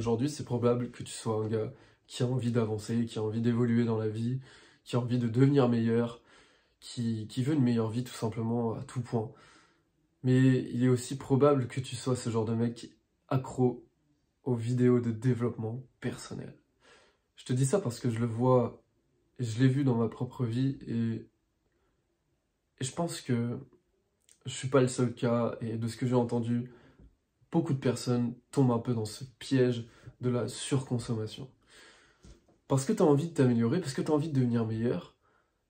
Aujourd'hui, c'est probable que tu sois un gars qui a envie d'avancer, qui a envie d'évoluer dans la vie, qui a envie de devenir meilleur, qui veut une meilleure vie tout simplement à tout point. Mais il est aussi probable que tu sois ce genre de mec qui est accro aux vidéos de développement personnel. Je te dis ça parce que je le vois, et je l'ai vu dans ma propre vie, et je pense que je suis pas le seul cas, et de ce que j'ai entendu, beaucoup de personnes tombent un peu dans ce piège de la surconsommation. Parce que tu as envie de t'améliorer, parce que tu as envie de devenir meilleur,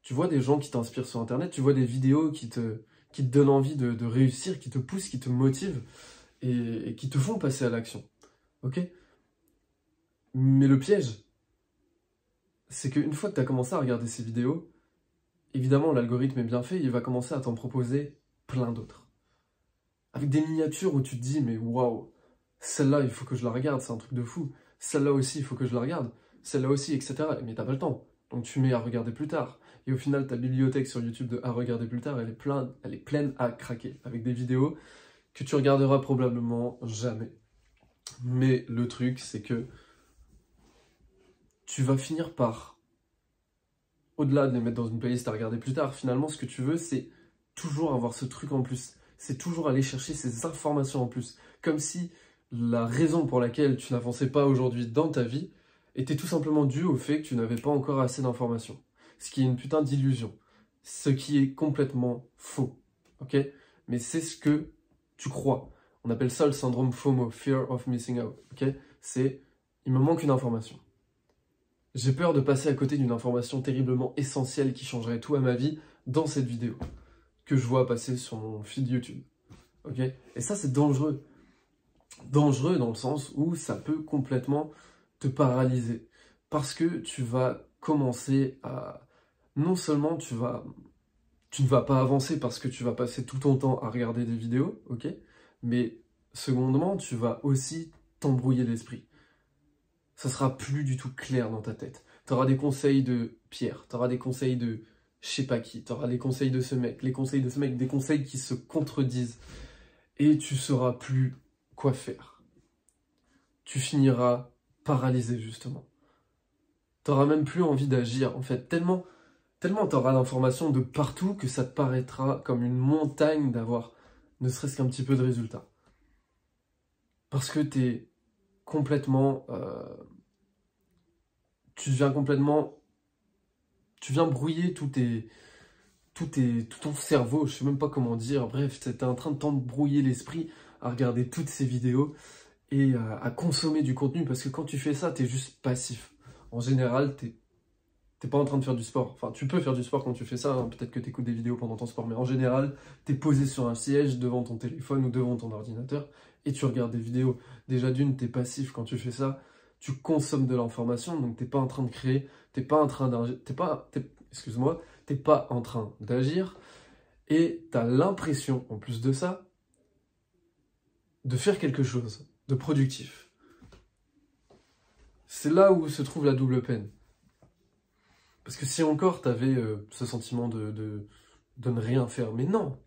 tu vois des gens qui t'inspirent sur Internet, tu vois des vidéos qui te donnent envie de réussir, qui te poussent, qui te motivent, et qui te font passer à l'action. Ok? Mais le piège, c'est qu'une fois que tu as commencé à regarder ces vidéos, évidemment l'algorithme est bien fait, il va commencer à t'en proposer plein d'autres. Avec des miniatures où tu te dis, mais waouh, celle-là, il faut que je la regarde, c'est un truc de fou. Celle-là aussi, il faut que je la regarde. Celle-là aussi, etc. Mais t'as pas le temps. Donc tu mets à regarder plus tard. Et au final, ta bibliothèque sur YouTube de à regarder plus tard, elle est pleine à craquer. Avec des vidéos que tu regarderas probablement jamais. Mais le truc, c'est que tu vas finir par, au-delà de les mettre dans une playlist à regarder plus tard, finalement, ce que tu veux, c'est toujours avoir ce truc en plus. C'est toujours aller chercher ces informations en plus. Comme si la raison pour laquelle tu n'avançais pas aujourd'hui dans ta vie était tout simplement due au fait que tu n'avais pas encore assez d'informations. Ce qui est une putain d'illusion. Ce qui est complètement faux. Ok? Mais c'est ce que tu crois. On appelle ça le syndrome FOMO, Fear of Missing Out. Ok? C'est, il me manque une information. J'ai peur de passer à côté d'une information terriblement essentielle qui changerait tout à ma vie dans cette vidéo que je vois passer sur mon feed YouTube. Ok? Et ça, c'est dangereux. Dangereux dans le sens où ça peut complètement te paralyser. Parce que tu vas commencer à... Non seulement tu ne vas pas avancer parce que tu vas passer tout ton temps à regarder des vidéos, ok? Mais secondement, tu vas aussi t'embrouiller l'esprit. Ça sera plus du tout clair dans ta tête. Tu auras des conseils de Pierre, tu auras des conseils de je sais pas qui, tu auras les conseils de ce mec, les conseils de ce mec, des conseils qui se contredisent. Et tu sauras plus quoi faire. Tu finiras paralysé, justement. Tu n'auras même plus envie d'agir, en fait. Tellement tu auras d'informations de partout que ça te paraîtra comme une montagne d'avoir ne serait-ce qu'un petit peu de résultats. Parce que tu es complètement... tu viens brouiller tout ton cerveau, je sais même pas comment dire, bref, tu es en train de t'embrouiller l'esprit à regarder toutes ces vidéos et à consommer du contenu, parce que quand tu fais ça, tu es juste passif. En général, t'es pas en train de faire du sport. Enfin, tu peux faire du sport quand tu fais ça, hein. Peut-être que tu écoutes des vidéos pendant ton sport, mais en général, tu es posé sur un siège devant ton téléphone ou devant ton ordinateur et tu regardes des vidéos. Déjà d'une, tu es passif quand tu fais ça, tu consommes de l'information, donc t'es pas en train de créer, t'es pas en train d'agir, t'es pas en train d'agir, et tu as l'impression, en plus de ça, de faire quelque chose de productif. C'est là où se trouve la double peine. Parce que si encore tu avais ce sentiment de ne rien faire, mais non,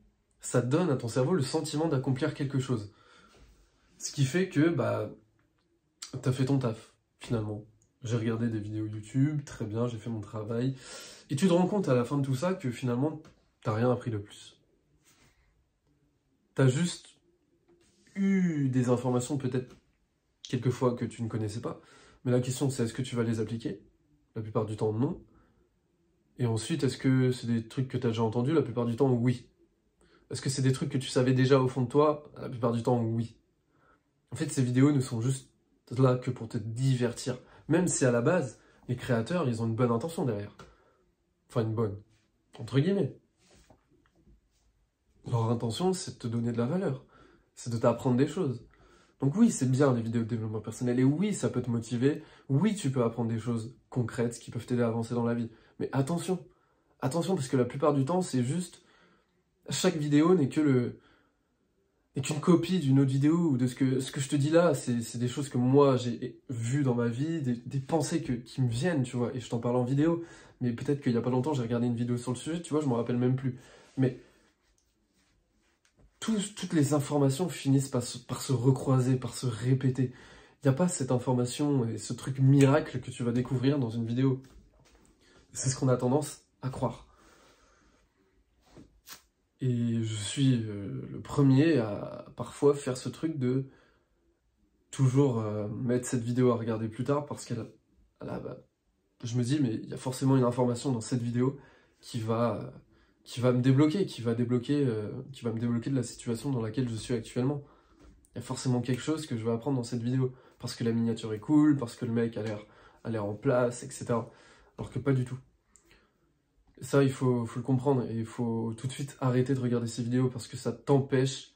ça donne à ton cerveau le sentiment d'accomplir quelque chose. Ce qui fait que bah, tu as fait ton taf, finalement. J'ai regardé des vidéos YouTube, très bien, j'ai fait mon travail. Et tu te rends compte à la fin de tout ça que finalement, t'as rien appris de plus. T'as juste eu des informations peut-être quelquefois que tu ne connaissais pas. Mais la question c'est est-ce que tu vas les appliquer? La plupart du temps, non. Et ensuite, est-ce que c'est des trucs que tu as déjà entendus? La plupart du temps, oui. Est-ce que c'est des trucs que tu savais déjà au fond de toi? La plupart du temps, oui. En fait, ces vidéos ne sont juste là que pour te divertir. Même si à la base, les créateurs, ils ont une bonne intention derrière. Enfin, une bonne. Entre guillemets. Leur intention, c'est de te donner de la valeur. C'est de t'apprendre des choses. Donc oui, c'est bien les vidéos de développement personnel. Et oui, ça peut te motiver. Oui, tu peux apprendre des choses concrètes qui peuvent t'aider à avancer dans la vie. Mais attention. Attention, parce que la plupart du temps, c'est juste... Chaque vidéo n'est qu'une copie d'une autre vidéo, ou de ce que je te dis là, c'est des choses que moi j'ai vues dans ma vie, des pensées qui me viennent, tu vois, et je t'en parle en vidéo, mais peut-être qu'il y a pas longtemps j'ai regardé une vidéo sur le sujet, tu vois, je m'en rappelle même plus. Mais toutes les informations finissent par se recroiser, par se répéter, Il n'y a pas cette information et ce truc miracle que tu vas découvrir dans une vidéo. C'est ce qu'on a tendance à croire. Et je suis le premier à parfois faire ce truc de toujours mettre cette vidéo à regarder plus tard parce je me dis, mais il y a forcément une information dans cette vidéo qui va me débloquer, qui va me débloquer de la situation dans laquelle je suis actuellement. Il y a forcément quelque chose que je vais apprendre dans cette vidéo, parce que la miniature est cool, parce que le mec a l'air en place, etc. Alors que pas du tout. Ça, il faut le comprendre, et il faut tout de suite arrêter de regarder ces vidéos, parce que ça t'empêche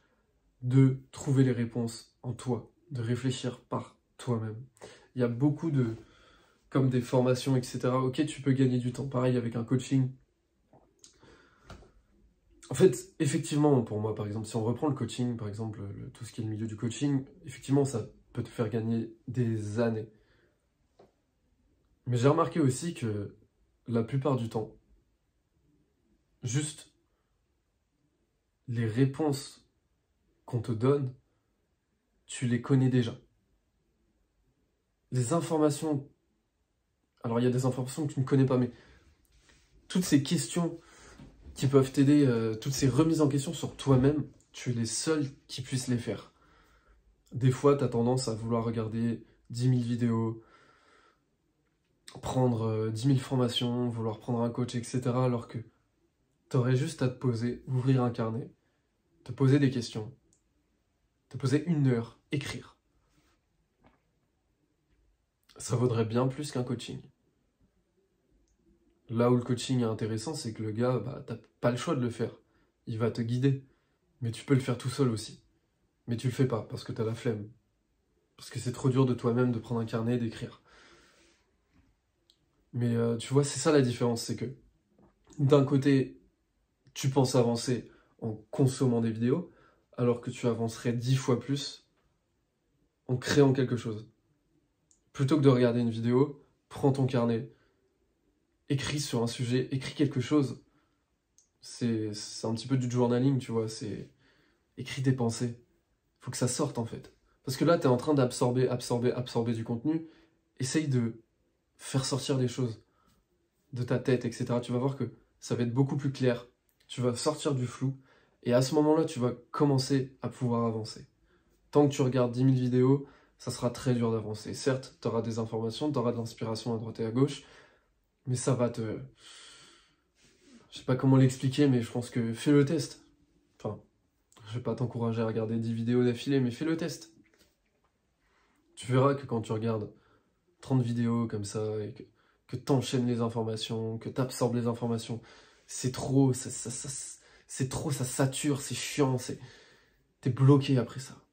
de trouver les réponses en toi, de réfléchir par toi-même. Il y a beaucoup comme des formations, etc. Ok, tu peux gagner du temps, pareil avec un coaching. En fait, effectivement, pour moi, par exemple, si on reprend le coaching, par exemple, tout ce qui est le milieu du coaching, effectivement, ça peut te faire gagner des années. Mais j'ai remarqué aussi que la plupart du temps, juste les réponses qu'on te donne, tu les connais déjà. Les informations, alors il y a des informations que tu ne connais pas, mais toutes ces questions qui peuvent t'aider, toutes ces remises en question sur toi-même, tu es les seuls qui puissent les faire. Des fois, tu as tendance à vouloir regarder 10 000 vidéos, prendre 10 000 formations, vouloir prendre un coach, etc. Alors que tu aurais juste à te poser, ouvrir un carnet, te poser des questions, te poser 1 heure, écrire. Ça vaudrait bien plus qu'un coaching. Là où le coaching est intéressant, c'est que le gars, t'as pas le choix de le faire. Il va te guider. Mais tu peux le faire tout seul aussi. Mais tu le fais pas, parce que t'as la flemme. Parce que c'est trop dur de toi-même de prendre un carnet et d'écrire. Mais tu vois, c'est ça la différence, c'est que d'un côté, tu penses avancer en consommant des vidéos, alors que tu avancerais 10 fois plus en créant quelque chose. Plutôt que de regarder une vidéo, prends ton carnet, écris sur un sujet, écris quelque chose. C'est un petit peu du journaling, tu vois, c'est écris tes pensées. Faut que ça sorte en fait. Parce que là, tu es en train d'absorber du contenu. Essaye de faire sortir des choses de ta tête, etc. Tu vas voir que ça va être beaucoup plus clair. Tu vas sortir du flou. Et à ce moment-là, tu vas commencer à pouvoir avancer. Tant que tu regardes 10 000 vidéos, ça sera très dur d'avancer. Certes, tu auras des informations, tu auras de l'inspiration à droite et à gauche, mais ça va te... Je sais pas comment l'expliquer, mais je pense que fais le test. Enfin, je vais pas t'encourager à regarder 10 vidéos d'affilée, mais fais le test. Tu verras que quand tu regardes 30 vidéos comme ça, et que tu enchaînes les informations, que tu absorbes les informations, c'est trop, c'est trop, ça sature, c'est chiant, t'es bloqué après ça.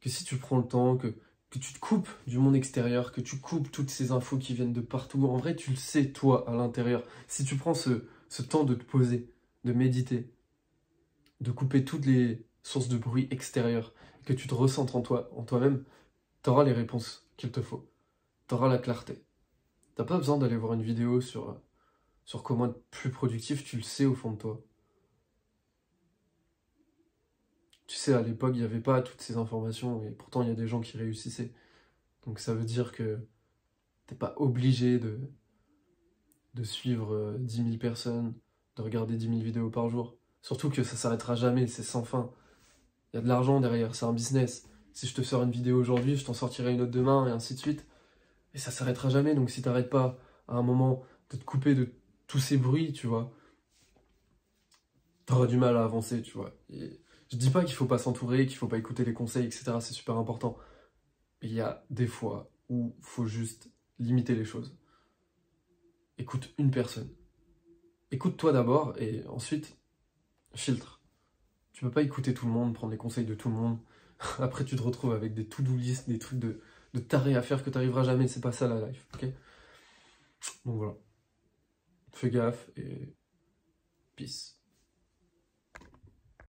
Que si tu prends le temps, que tu te coupes du monde extérieur, que tu coupes toutes ces infos qui viennent de partout, en vrai tu le sais toi à l'intérieur. Si tu prends ce temps de te poser, de méditer, de couper toutes les sources de bruit extérieur, que tu te recentres en toi-même, t'auras les réponses qu'il te faut. T'auras la clarté. T'as pas besoin d'aller voir une vidéo sur comment être plus productif, tu le sais au fond de toi. Tu sais, à l'époque, il n'y avait pas toutes ces informations, et pourtant, il y a des gens qui réussissaient. Donc ça veut dire que t'es pas obligé de suivre 10 000 personnes, de regarder 10 000 vidéos par jour. Surtout que ça s'arrêtera jamais, c'est sans fin. Il y a de l'argent derrière, c'est un business. Si je te sors une vidéo aujourd'hui, je t'en sortirai une autre demain, et ainsi de suite. Et ça s'arrêtera jamais, donc si t'arrêtes pas à un moment de te couper de tous ces bruits, tu vois, t'auras du mal à avancer, tu vois. Et je dis pas qu'il faut pas s'entourer, qu'il faut pas écouter les conseils, etc. C'est super important. Mais il y a des fois où il faut juste limiter les choses. Écoute une personne. Écoute-toi d'abord et ensuite filtre. Tu peux pas écouter tout le monde, prendre les conseils de tout le monde. Après tu te retrouves avec des to-do list, des trucs de tarés à faire que t'arriveras jamais. C'est pas ça la life, ok? Donc voilà. Fais gaffe et peace.